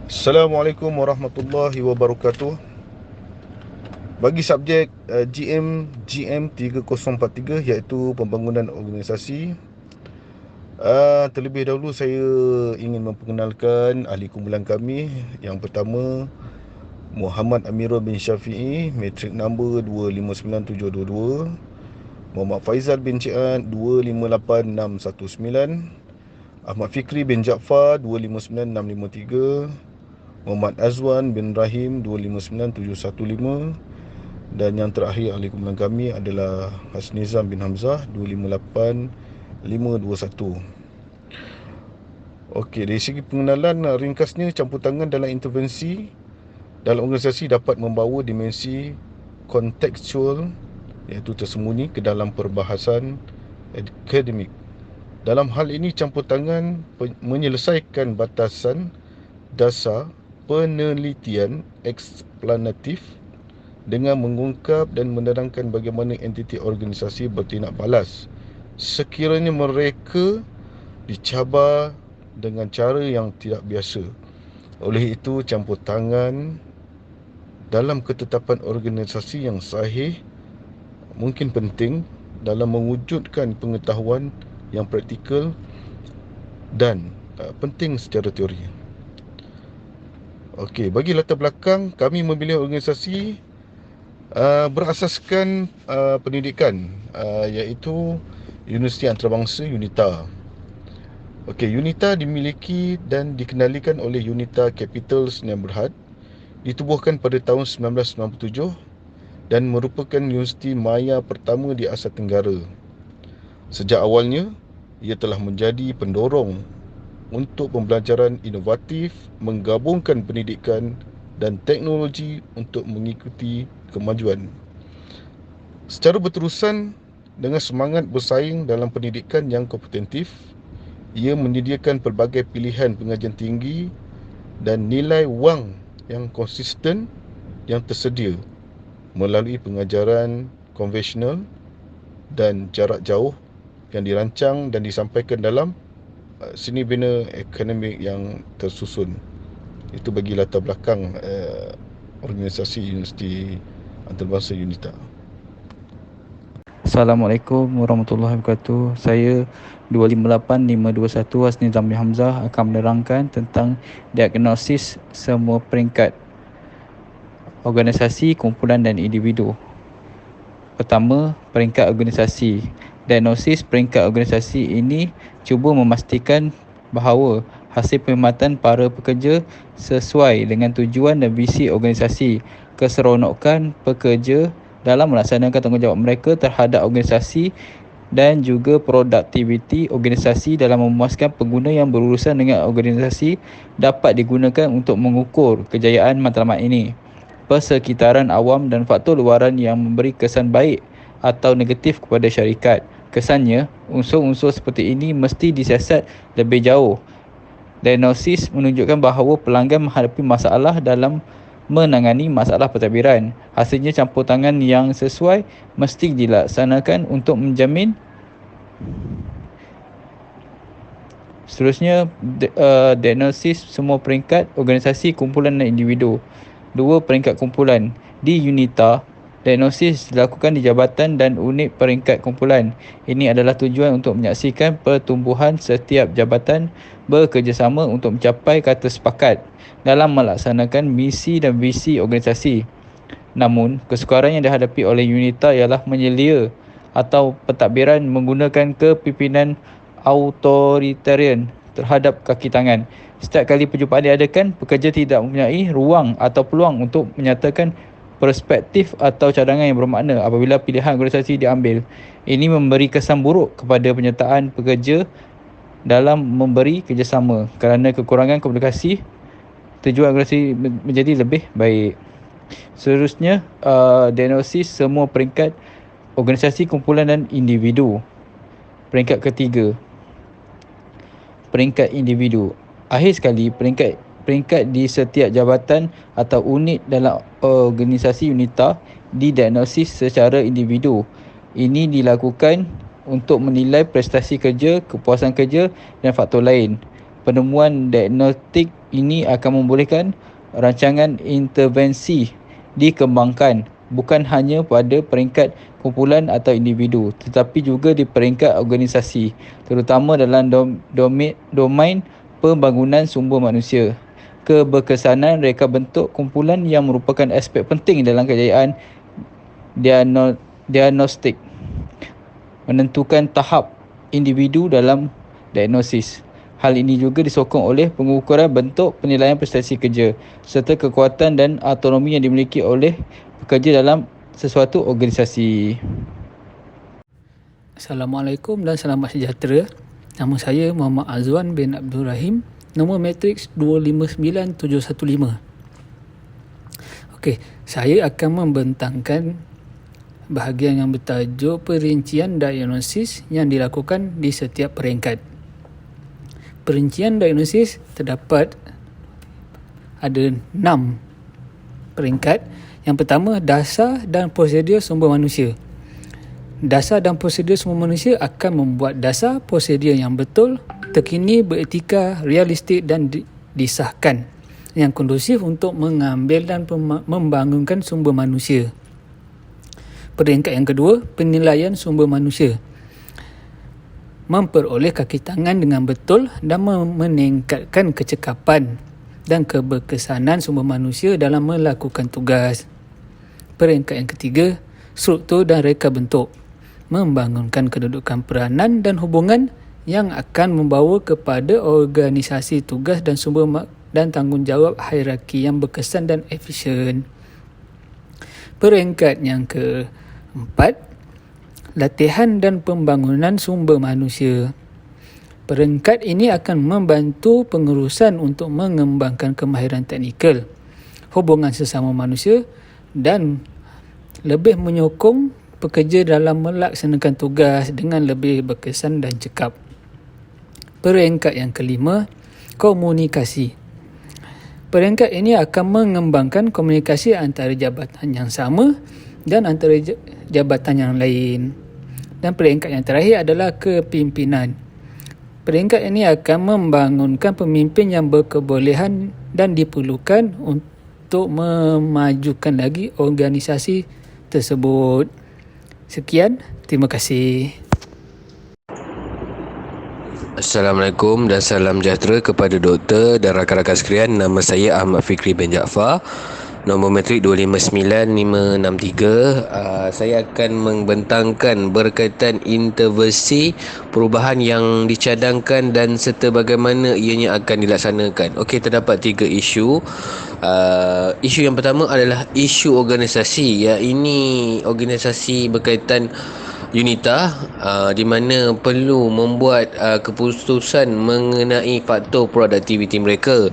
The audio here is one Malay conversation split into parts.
Assalamualaikum warahmatullahi wabarakatuh. Bagi subjek GM 3043 iaitu pembangunan organisasi, terlebih dahulu saya ingin memperkenalkan ahli kumpulan kami. Yang pertama, Muhammad Amirul bin Syafi'i, matrik number 259722. Muhammad Faizal bin Cian 258619. Ahmad Fikri bin Jaafar 259653. Muhammad Azwan bin Rahim 259715. Dan yang terakhir ahli kumpulan kami adalah Hasnizam bin Hamzah 258521. Okey, dari segi pengenalan ringkasnya, campur tangan dalam intervensi dalam organisasi dapat membawa dimensi kontekstual, iaitu tersembunyi ke dalam perbahasan akademik. Dalam hal ini, campur tangan menyelesaikan batasan dasar penelitian eksplanatif dengan mengungkap dan menerangkan bagaimana entiti organisasi bertindak balas sekiranya mereka dicabar dengan cara yang tidak biasa. Oleh itu, campur tangan dalam ketetapan organisasi yang sahih mungkin penting dalam mewujudkan pengetahuan yang praktikal dan penting secara teori. Okey, bagi latar belakang, kami memilih organisasi berasaskan pendidikan, iaitu Universiti Antarabangsa UNITA. Okey, UNITA dimiliki dan dikendalikan oleh UNITA Capital Sdn Bhd, ditubuhkan pada tahun 1997 dan merupakan universiti maya pertama di Asia Tenggara. Sejak awalnya, ia telah menjadi pendorong untuk pembelajaran inovatif, menggabungkan pendidikan dan teknologi untuk mengikuti kemajuan. Secara berterusan dengan semangat bersaing dalam pendidikan yang kompetentif, ia menyediakan pelbagai pilihan pengajian tinggi dan nilai wang yang konsisten yang tersedia melalui pengajaran konvensional dan jarak jauh yang dirancang dan disampaikan dalam seni bina akademik yang tersusun. Itu bagi latar belakang organisasi Universiti Antarabangsa UNITA. Assalamualaikum warahmatullahi wabarakatuh. Saya 258521 Hasnizam bin Hamzah akan menerangkan tentang diagnosis semua peringkat organisasi, kumpulan dan individu. Pertama, peringkat organisasi. Diagnosis peringkat organisasi ini cuba memastikan bahawa hasil perkhidmatan para pekerja sesuai dengan tujuan dan visi organisasi, keseronokan pekerja dalam melaksanakan tanggungjawab mereka terhadap organisasi dan juga produktiviti organisasi dalam memuaskan pengguna yang berurusan dengan organisasi dapat digunakan untuk mengukur kejayaan matlamat ini. Persekitaran awam dan faktor luaran yang memberi kesan baik atau negatif kepada syarikat. Kesannya, unsur-unsur seperti ini mesti disiasat lebih jauh. Diagnosis menunjukkan bahawa pelanggan menghadapi masalah dalam menangani masalah pentadbiran. Hasilnya, campur tangan yang sesuai mesti dilaksanakan untuk menjamin. Seterusnya, diagnosis semua peringkat organisasi, kumpulan dan individu. 2. Peringkat kumpulan. Di UNITA, diagnosis dilakukan di jabatan dan unit peringkat kumpulan. Ini adalah tujuan untuk menyaksikan pertumbuhan setiap jabatan bekerjasama untuk mencapai kata sepakat dalam melaksanakan misi dan visi organisasi. Namun, kesukaran yang dihadapi oleh UNITA ialah menyelia atau pentadbiran menggunakan kepimpinan authoritarian terhadap kaki tangan. Setiap kali perjumpaan diadakan, pekerja tidak mempunyai ruang atau peluang untuk menyatakan perspektif atau cadangan yang bermakna apabila pilihan organisasi diambil. Ini memberi kesan buruk kepada penyertaan pekerja dalam memberi kerjasama kerana kekurangan komunikasi. Tujuan organisasi menjadi lebih baik. Seterusnya, diagnosis semua peringkat organisasi, kumpulan dan individu. Peringkat ketiga, peringkat individu. Akhir sekali, peringkat di setiap jabatan atau unit dalam organisasi UNITA didiagnosis secara individu. Ini dilakukan untuk menilai prestasi kerja, kepuasan kerja dan faktor lain. Penemuan diagnostik ini akan membolehkan rancangan intervensi dikembangkan bukan hanya pada peringkat kumpulan atau individu tetapi juga di peringkat organisasi, terutama dalam domain pembangunan sumber manusia. Keberkesanan reka bentuk kumpulan yang merupakan aspek penting dalam kejayaan diagnostik. Menentukan tahap individu dalam diagnosis. Hal ini juga disokong oleh pengukuran bentuk penilaian prestasi kerja serta kekuatan dan autonomi yang dimiliki oleh pekerja dalam sesuatu organisasi. Assalamualaikum dan selamat sejahtera. Nama saya Muhammad Azwan bin Abdul Rahim. Nombor matriks 259715. Okey, saya akan membentangkan bahagian yang bertajuk perincian diagnosis yang dilakukan di setiap peringkat. Perincian diagnosis terdapat ada 6 peringkat. Yang pertama, dasar dan prosedur sumber manusia. Dasar dan prosedur sumber manusia akan membuat dasar prosedur yang betul, terkini, beretika, realistik dan disahkan yang kondusif untuk mengambil dan membangunkan sumber manusia. Peringkat yang kedua, penilaian sumber manusia. Memperoleh kaki tangan dengan betul dan meningkatkan kecekapan dan keberkesanan sumber manusia dalam melakukan tugas. Peringkat yang ketiga, struktur dan reka bentuk. Membangunkan kedudukan peranan dan hubungan yang akan membawa kepada organisasi tugas dan sumber dan tanggungjawab hierarki yang berkesan dan efisien. Peringkat yang keempat, latihan dan pembangunan sumber manusia. Peringkat ini akan membantu pengurusan untuk mengembangkan kemahiran teknikal, hubungan sesama manusia dan lebih menyokong pekerja dalam melaksanakan tugas dengan lebih berkesan dan cekap. Peringkat yang kelima, komunikasi. Peringkat ini akan mengembangkan komunikasi antara jabatan yang sama dan antara jabatan yang lain. Dan peringkat yang terakhir adalah kepimpinan. Peringkat ini akan membangunkan pemimpin yang berkebolehan dan diperlukan untuk memajukan lagi organisasi tersebut. Sekian, terima kasih. Assalamualaikum dan salam sejahtera kepada doktor dan rakan-rakan sekalian. Nama saya Ahmad Fikri bin Jaafar. Nombor matrik 259563. Saya akan membentangkan berkaitan intervensi perubahan yang dicadangkan dan serta bagaimana ianya akan dilaksanakan. Okey, terdapat 3 isu. Isu yang pertama adalah isu organisasi. Ya, ini organisasi berkaitan UNITA, di mana perlu membuat keputusan mengenai faktor produktiviti mereka,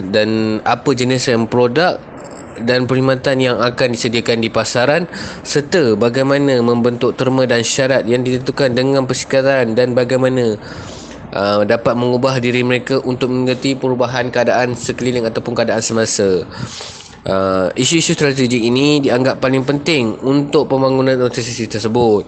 dan apa jenis produk dan perkhidmatan yang akan disediakan di pasaran, serta bagaimana membentuk terma dan syarat yang ditentukan dengan persekitaran dan bagaimana dapat mengubah diri mereka untuk mengerti perubahan keadaan sekeliling ataupun keadaan semasa. Isu-isu strategik ini dianggap paling penting untuk pembangunan organisasi tersebut.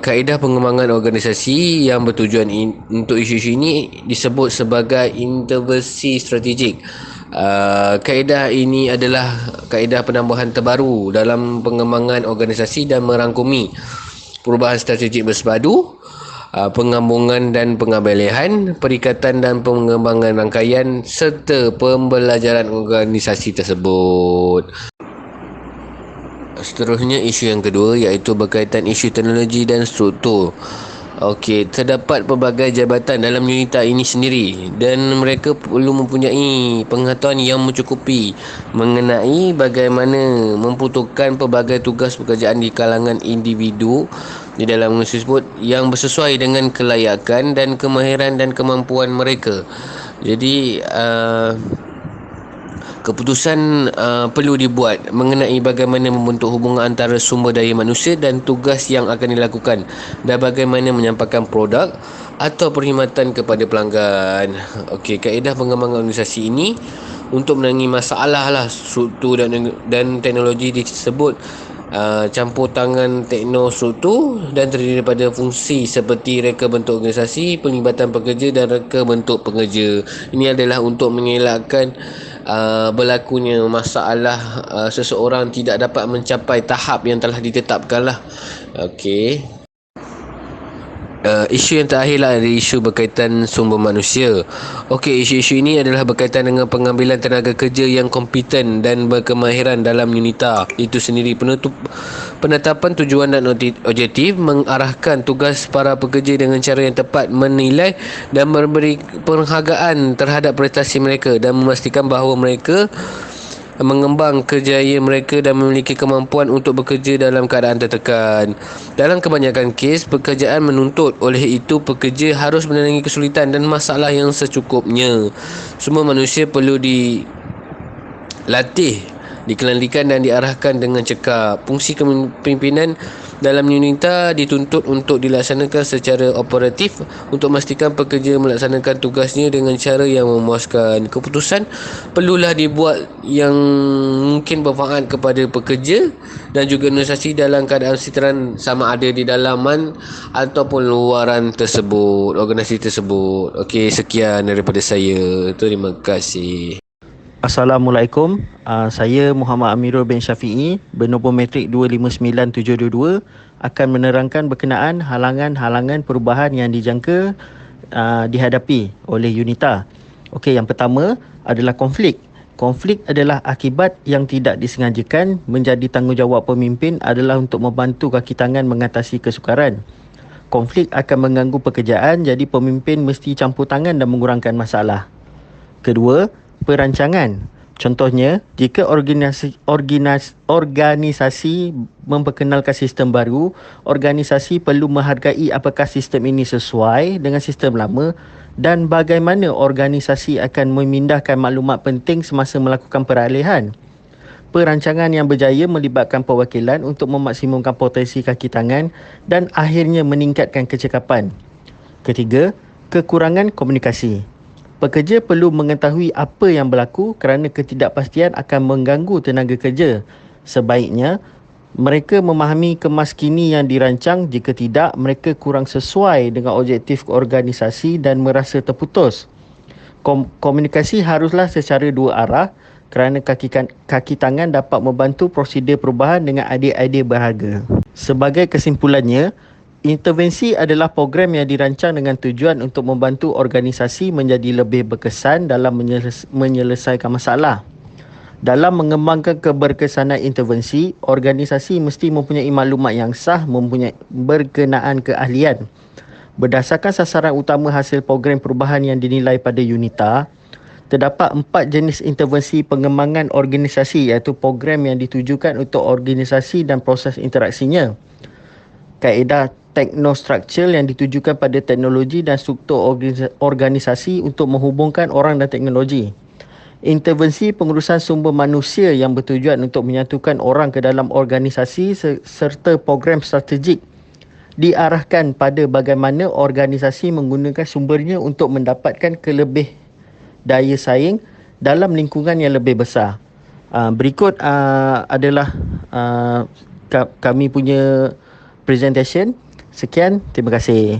Kaedah pengembangan organisasi yang bertujuan untuk isu-isu ini disebut sebagai intervensi strategik. Kaedah ini adalah kaedah penambahan terbaru dalam pengembangan organisasi dan merangkumi perubahan strategik bersepadu, penggabungan dan pengabalihan, perikatan dan pengembangan rangkaian serta pembelajaran organisasi tersebut. Seterusnya, isu yang kedua iaitu berkaitan isu teknologi dan struktur. Okey, terdapat pelbagai jabatan dalam UNITA ini sendiri dan mereka perlu mempunyai pengetahuan yang mencukupi mengenai bagaimana memperuntukkan pelbagai tugas pekerjaan di kalangan individu di dalam organisasi tersebut yang bersesuai dengan kelayakan dan kemahiran dan kemampuan mereka. Jadi keputusan perlu dibuat mengenai bagaimana membentuk hubungan antara sumber daya manusia dan tugas yang akan dilakukan dan bagaimana menyampaikan produk atau perkhidmatan kepada pelanggan. Okey, kaedah pengembangan organisasi ini untuk menangani masalah struktur dan teknologi disebut campur tangan teknostruktur dan terdiri daripada fungsi seperti reka bentuk organisasi, pelibatan pekerja dan reka bentuk pekerja. Ini adalah untuk mengelakkan berlakunya masalah seseorang tidak dapat mencapai tahap yang telah ditetapkan lah. Okey. Isu yang terakhirlah adalah isu berkaitan sumber manusia. Okey, isu-isu ini adalah berkaitan dengan pengambilan tenaga kerja yang kompeten dan berkemahiran dalam UNITA. Itu sendiri penetapan tujuan dan objektif, mengarahkan tugas para pekerja dengan cara yang tepat, menilai dan memberi penghargaan terhadap prestasi mereka dan memastikan bahawa mereka mengembang kejayaan mereka dan memiliki kemampuan untuk bekerja dalam keadaan tertekan. Dalam kebanyakan kes, pekerjaan menuntut, oleh itu pekerja harus menangani kesulitan dan masalah yang secukupnya. Semua manusia perlu dilatih, dikendalikan dan diarahkan dengan cekap. Fungsi kepimpinan dalam UNITA dituntut untuk dilaksanakan secara operatif untuk memastikan pekerja melaksanakan tugasnya dengan cara yang memuaskan. Keputusan perlulah dibuat yang mungkin bermanfaat kepada pekerja dan juga organisasi dalam keadaan seteran, sama ada di dalaman ataupun luaran tersebut, organisasi tersebut. Okey, sekian daripada saya. Terima kasih. Assalamualaikum. Saya Muhammad Amirul bin Syafi'i, bernombor matrik 259722, akan menerangkan berkenaan halangan-halangan perubahan yang dijangka dihadapi oleh UNITA. Okey, yang pertama adalah konflik. Konflik adalah akibat yang tidak disengajakan. Menjadi tanggungjawab pemimpin adalah untuk membantu kaki tangan mengatasi kesukaran. Konflik akan mengganggu pekerjaan, jadi pemimpin mesti campur tangan dan mengurangkan masalah. Kedua, perancangan. Contohnya, jika organisasi memperkenalkan sistem baru, organisasi perlu menghargai apakah sistem ini sesuai dengan sistem lama dan bagaimana organisasi akan memindahkan maklumat penting semasa melakukan peralihan. Perancangan yang berjaya melibatkan perwakilan untuk memaksimumkan potensi kaki tangan dan akhirnya meningkatkan kecekapan. Ketiga, kekurangan komunikasi. Pekerja perlu mengetahui apa yang berlaku kerana ketidakpastian akan mengganggu tenaga kerja. Sebaiknya, mereka memahami kemas kini yang dirancang. Jika tidak, mereka kurang sesuai dengan objektif organisasi dan merasa terputus. Komunikasi haruslah secara dua arah kerana kaki tangan dapat membantu prosedur perubahan dengan idea-idea berharga. Sebagai kesimpulannya, intervensi adalah program yang dirancang dengan tujuan untuk membantu organisasi menjadi lebih berkesan dalam menyelesaikan masalah. Dalam mengembangkan keberkesanan intervensi, organisasi mesti mempunyai maklumat yang sah, mempunyai berkenaan keahlian. Berdasarkan sasaran utama hasil program perubahan yang dinilai pada UNITA, terdapat 4 jenis intervensi pengembangan organisasi, iaitu program yang ditujukan untuk organisasi dan proses interaksinya. Kaedah teknostruktur yang ditujukan pada teknologi dan struktur organisasi untuk menghubungkan orang dan teknologi. Intervensi pengurusan sumber manusia yang bertujuan untuk menyatukan orang ke dalam organisasi serta program strategik diarahkan pada bagaimana organisasi menggunakan sumbernya untuk mendapatkan kelebih daya saing dalam lingkungan yang lebih besar. Berikut adalah kami punya presentation. Sekian, terima kasih.